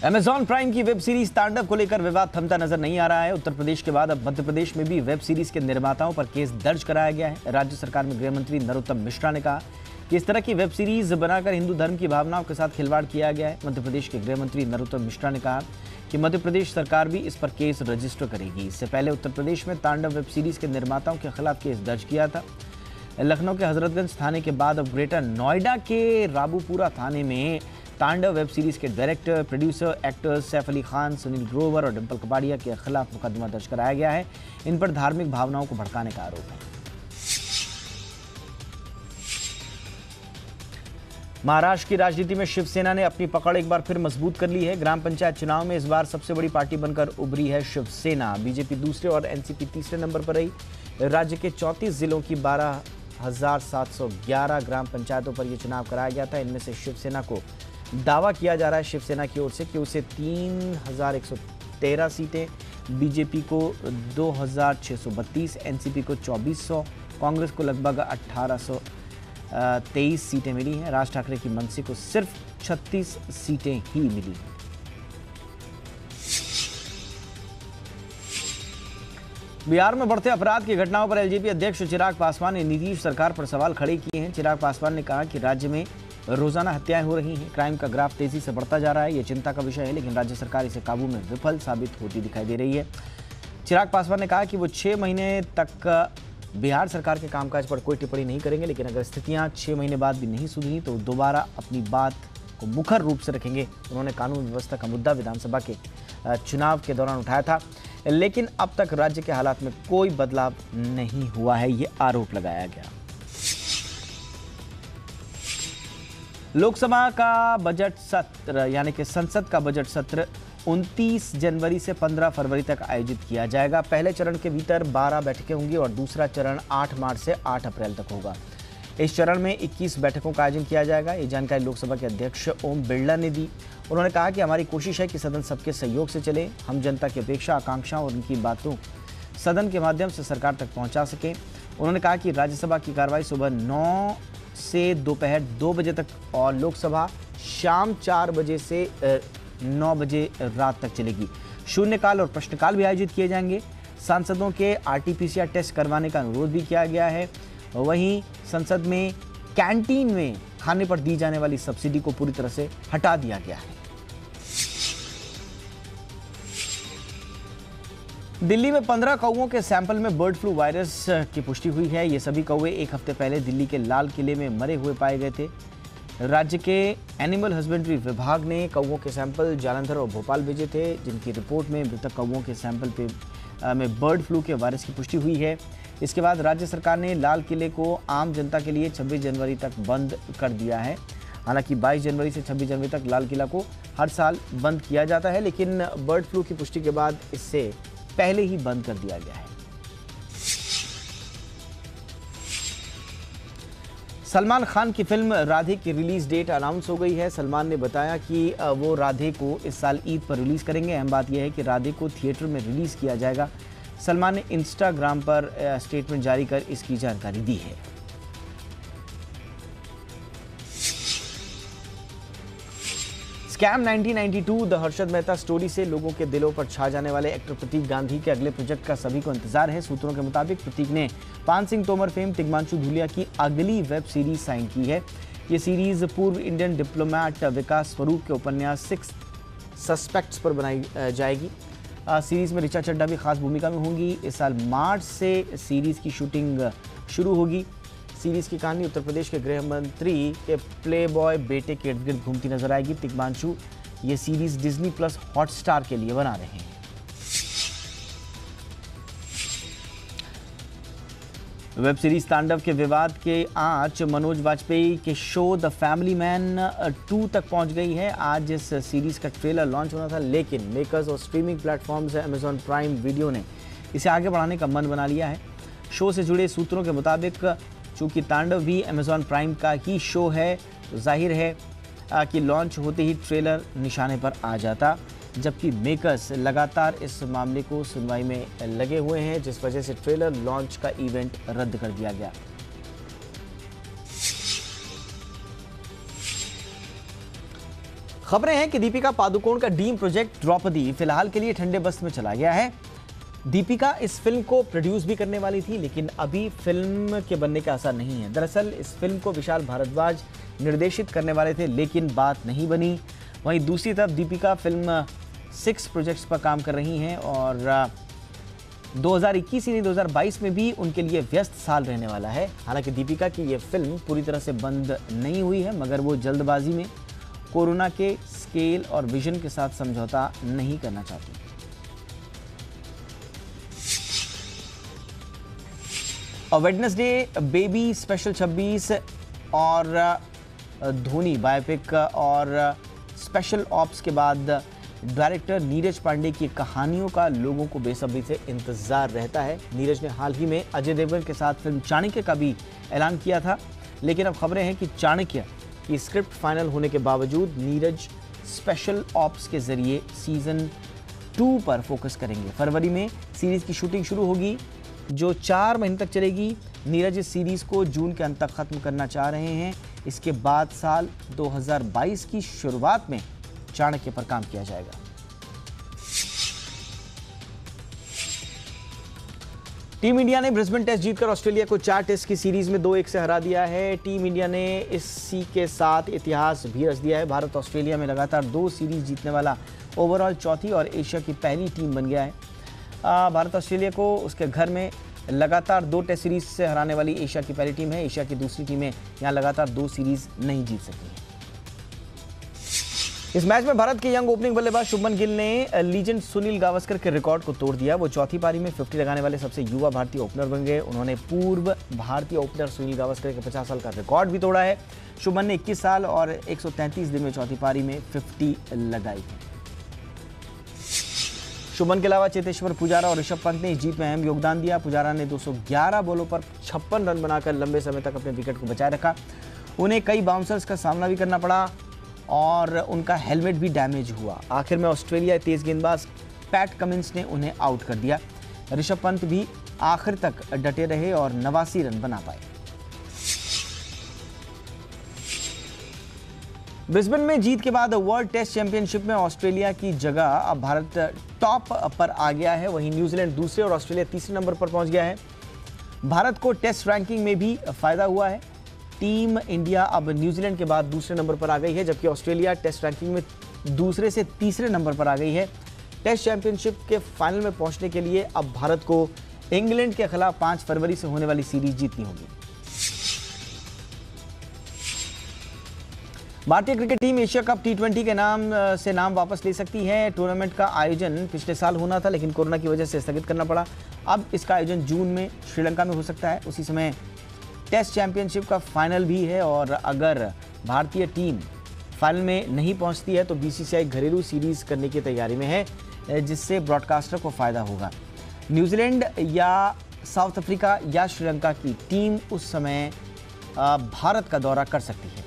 Amazon prime की web series तांडव को लेकर विवाद थमता नजर नहीं आ रहा है। उत्तर प्रदेश के बाद अब मध्य प्रदेश में भी वेब सीरीज के निर्माताओं पर केस दर्ज कराया गया है। राज्य सरकार में गृह मंत्री नरोत्तम मिश्रा ने कहा कि इस तरह की वेब सीरीज बनाकर हिंदू धर्म की भावनाओं के साथ खिलवाड़ किया गया है। मध्य प्रदेश के गृह मंत्री नरोत्तम मिश्रा ने कहा कि मध्य प्रदेश सरकार भी इस पर केस रजिस्टर करेगी। इससे पहले उत्तर प्रदेश में तांडव वेब सीरीज के निर्माताओं के खिलाफ केस दर्ज किया था। लखनऊ के हजरतगंज थाने के बाद अब ग्रेटर नोएडा के राबूपुरा थाने में तांडव वेब सीरीज के director, producer, actors Saif Ali Khan, Sunil Grover और डिम्पल कपाड़िया के खिलाफ मुकदमा दर्ज कराया गया है। इन पर धार्मिक भावनाओं को भड़काने का आरोप है। महाराष्ट्र की राजनीति में शिवसेना ने अपनी पकड़ एक बार फिर मजबूत कर ली है। ग्राम पंचायत चुनाव में इस बार सबसे बड़ी पार्टी बनकर उभरी है शिवसेना। बीजेपी दूसरे और एनसीपी तीसरे नंबर पर रही। राज्य के 34 जिलों की 12,711 ग्राम पंचायतों पर यह चुनाव कराया गया था। इनमें से शिवसेना को दावा किया जा रहा है शिवसेना की ओर से कि उसे 3,113 सीटें, बीजेपी को 2,632, एनसीपी को 2,400, कांग्रेस को लगभग 1,823 सीटें मिली हैं। राज ठाकरे की मनसे को सिर्फ 36 सीटें ही मिली हैं। बिहार में बढ़ते अपराध की घटनाओं पर एलजेपी अध्यक्ष चिराग पासवान ने नीतीश सरकार पर सवाल खड़े किए हैं। चिराग पासवान ने कहा कि राज्य में रोजाना हत्याएं हो रही हैं, क्राइम का ग्राफ तेजी से बढ़ता जा रहा है। ये चिंता का विषय है, लेकिन राज्य सरकार इसे काबू में विफल साबित होती दिखाई दे रही है। चिराग पासवान ने कहा कि वो 6 महीने तक बिहार सरकार के कामकाज पर कोई टिप्पणी नहीं करेंगे, लेकिन अगर स्थितियां 6 महीने बाद भी नहीं सुधरी तो दोबारा अपनी बात को मुखर रूप से रखेंगे। उन्होंने कानून व्यवस्था का मुद्दा विधानसभा के चुनाव के दौरान उठाया था, लेकिन अब तक राज्य के हालात में कोई बदलाव नहीं हुआ है, ये आरोप लगाया गया। लोकसभा का बजट सत्र यानी कि संसद का बजट सत्र 29 जनवरी से 15 फरवरी तक आयोजित किया जाएगा। पहले चरण के भीतर 12 बैठकें होंगी और दूसरा चरण 8 मार्च से 8 अप्रैल तक होगा। इस चरण में 21 बैठकों का आयोजन किया जाएगा। ये जानकारी लोकसभा के अध्यक्ष ओम बिरला ने दी। उन्होंने कहा कि हमारी कोशिश है कि सदन सबके सहयोग से चले। हम जनता की अपेक्षा, आकांक्षाओं और उनकी बातों सदन के माध्यम से सरकार तक पहुंचा सकें। उन्होंने कहा कि राज्यसभा की कार्रवाई सुबह 9 से दोपहर 2 बजे तक और लोकसभा शाम 4 बजे से 9 बजे रात तक चलेगी। शून्यकाल और प्रश्नकाल भी आयोजित किए जाएंगे। सांसदों के आरटीपीसीआर टेस्ट करवाने का अनुरोध भी किया गया है। वहीं संसद में कैंटीन में खाने पर दी जाने वाली सब्सिडी को पूरी तरह से हटा दिया गया है। दिल्ली में 15 कौवों के सैंपल में बर्ड फ्लू वायरस की पुष्टि हुई है। ये सभी कौवे एक हफ्ते पहले दिल्ली के लाल किले में मरे हुए पाए गए थे। राज्य के एनिमल हस्बेंड्री विभाग ने कौवों के सैंपल जालंधर और भोपाल भेजे थे, जिनकी रिपोर्ट में मृतक कौवों के सैंपल में बर्ड फ्लू के वायरस की पुष्टि हुई है। इसके बाद राज्य सरकार ने लाल किले को आम जनता के लिए 26 जनवरी तक बंद कर दिया है। हालांकि 22 जनवरी से 26 जनवरी तक लाल किला को हर साल बंद किया जाता है, लेकिन बर्ड फ्लू की पुष्टि के बाद इससे पहले ही बंद कर दिया गया है। सलमान खान की फिल्म राधे की रिलीज डेट अनाउंस हो गई है। सलमान ने बताया कि वो राधे को इस साल ईद पर रिलीज करेंगे। अहम बात यह है कि राधे को थिएटर में रिलीज किया जाएगा। सलमान ने इंस्टाग्राम पर स्टेटमेंट जारी कर इसकी जानकारी दी है। Scam 1992 the Harshad Mehta story से लोगों के दिलों पर छा जाने वाले एक्टर प्रतीक गांधी के अगले प्रोजेक्ट का सभी को इंतजार है। सूत्रों के मुताबिक प्रतीक ने पान सिंह तोमर फेम तिग्मांशु धूलिया की अगली वेब सीरीज साइन की है। ये सीरीज पूर्व इंडियन डिप्लोमेट विकास स्वरूप के उपन्यास 6 सस्पेक्ट्स पर बनाई जाएगी। सीरीज में ऋचा चड्ढा भी खास भूमिका में होंगी। इस साल मार्च से सीरीज की शूटिंग शुरू होगी। सीरीज की कहानी उत्तर प्रदेश के गृह मंत्री के प्लेबॉय बेटे के इर्द गिर्द घूमती नजर आएगी। तिग्मांशु ये सीरीज डिज्नी प्लस हॉटस्टार के लिए बना रहे हैं। वेब सीरीज तांडव के विवाद के आंच मनोज वाजपेयी के शो द फैमिली मैन 2 तक पहुंच गई है। आज इस सीरीज का ट्रेलर लॉन्च होना था, लेकिन मेकर्स और streaming platforms Amazon prime video ने इसे आगे बढ़ाने का मन बना लिया है। शो से जुड़े सूत्रों के मुताबिक चूंकि तांडव भी अमेजॉन प्राइम का ही शो है, तो जाहिर है कि लॉन्च होते ही ट्रेलर निशाने पर आ जाता, जबकि मेकर्स लगातार इस मामले को सुनवाई में लगे हुए हैं, जिस वजह से ट्रेलर लॉन्च का इवेंट रद्द कर दिया गया। खबरें हैं कि दीपिका पादुकोण का ड्रीम प्रोजेक्ट द्रौपदी फिलहाल के लिए ठंडे बस्त में चला गया है। दीपिका इस फिल्म को प्रोड्यूस भी करने वाली थी, लेकिन अभी फिल्म के बनने के आसार नहीं है। दरअसल इस फिल्म को विशाल भारद्वाज निर्देशित करने वाले थे, लेकिन बात नहीं बनी। वहीं दूसरी तरफ दीपिका फिल्म 6 प्रोजेक्ट्स पर काम कर रही हैं और 2021 ही नहीं 2022 में भी उनके लिए व्यस्त साल रहने वाला है। हालांकि दीपिका की ये फिल्म पूरी तरह से बंद नहीं हुई है, मगर वो जल्दबाजी में कोरोना के स्केल और विजन के साथ समझौता नहीं करना चाहती। और वेडनेसडे बेबी स्पेशल 26 और धोनी बायोपिक और स्पेशल ऑप्स के बाद डायरेक्टर नीरज पांडे की कहानियों का लोगों को बेसब्री से इंतजार रहता है। नीरज ने हाल ही में अजय देवगन के साथ फिल्म चाणक्य का भी ऐलान किया था, लेकिन अब खबरें हैं कि चाणक्य की स्क्रिप्ट फाइनल होने के बावजूद नीरज स्पेशल ऑप्स के जरिए सीजन 2 पर फोकस करेंगे। फरवरी में सीरीज की शूटिंग शुरू होगी, जो 4 महीने तक चलेगी। नीरज इस सीरीज को जून के अंत तक खत्म करना चाह रहे हैं। इसके बाद साल 2022 की शुरुआत में चाणक्य पर काम किया जाएगा। टीम इंडिया ने ब्रिस्बेन टेस्ट जीतकर ऑस्ट्रेलिया को 4 टेस्ट की सीरीज में 2-1 से हरा दिया है। टीम इंडिया ने इसी के साथ इतिहास भी रच दिया है। भारत ऑस्ट्रेलिया में लगातार 2 सीरीज जीतने वाला ओवरऑल चौथी और एशिया की पहली टीम बन गया है। भारत ऑस्ट्रेलिया को उसके घर में लगातार 2 टेस्ट सीरीज से हराने वाली एशिया की पहली टीम है। एशिया की दूसरी टीमें यहां लगातार 2 सीरीज नहीं जीत सकी हैं। इस मैच में भारत के यंग ओपनिंग बल्लेबाज शुभमन गिल ने लीजेंड सुनील गावस्कर के रिकॉर्ड को तोड़ दिया। वो चौथी पारी में 50 लगाने वाले सबसे युवा भारतीय ओपनर बन गए। उन्होंने पूर्व भारतीय ओपनर सुनील गावस्कर के 50 साल का रिकॉर्ड भी तोड़ा है। शुभमन ने 21 साल और 133 दिन में चौथी पारी में 50 लगाई है। शुभमन के अलावा चेतेश्वर पुजारा और ऋषभ पंत ने इस जीत में अहम योगदान दिया। पुजारा ने 211 बॉलों पर 56 रन बनाकर लंबे समय तक अपने विकेट को बचाए रखा। उन्हें कई बाउंसर्स का सामना भी करना पड़ा और उनका हेलमेट भी डैमेज हुआ। आखिर में ऑस्ट्रेलिया तेज गेंदबाज पैट कमिंस ने उन्हें आउट कर दिया। ऋषभ पंत भी आखिर तक डटे रहे और 89 रन बना पाए। ब्रिस्बेन में जीत के बाद वर्ल्ड टेस्ट चैंपियनशिप में ऑस्ट्रेलिया की जगह अब भारत टॉप पर आ गया है। वहीं न्यूजीलैंड दूसरे और ऑस्ट्रेलिया तीसरे नंबर पर पहुंच गया है। भारत को टेस्ट रैंकिंग में भी फायदा हुआ है। टीम इंडिया अब न्यूजीलैंड के बाद दूसरे नंबर पर आ गई है, जबकि ऑस्ट्रेलिया टेस्ट रैंकिंग में दूसरे से तीसरे नंबर पर आ गई है। टेस्ट चैंपियनशिप के फाइनल में पहुंचने के लिए अब भारत को इंग्लैंड के खिलाफ 5 फरवरी से होने वाली सीरीज जीतनी होगी। भारतीय cricket team Asia cup T20 के नाम से नाम वापस ले सकती है। टूर्नामेंट का आयोजन पिछले साल होना था, लेकिन कोरोना की वजह से स्थगित करना पड़ा। अब इसका आयोजन जून में श्रीलंका में हो सकता है। उसी समय टेस्ट चैंपियनशिप का फाइनल भी है और अगर भारतीय टीम फाइनल में नहीं पहुंचती है तो BCCI घरेलू सीरीज करने की तैयारी में है, जिससे ब्रॉडकास्टर को फायदा होगा। न्यूजीलैंड या साउथ अफ्रीका या श्रीलंका की टीम उस समय भारत का दौरा कर सकती है।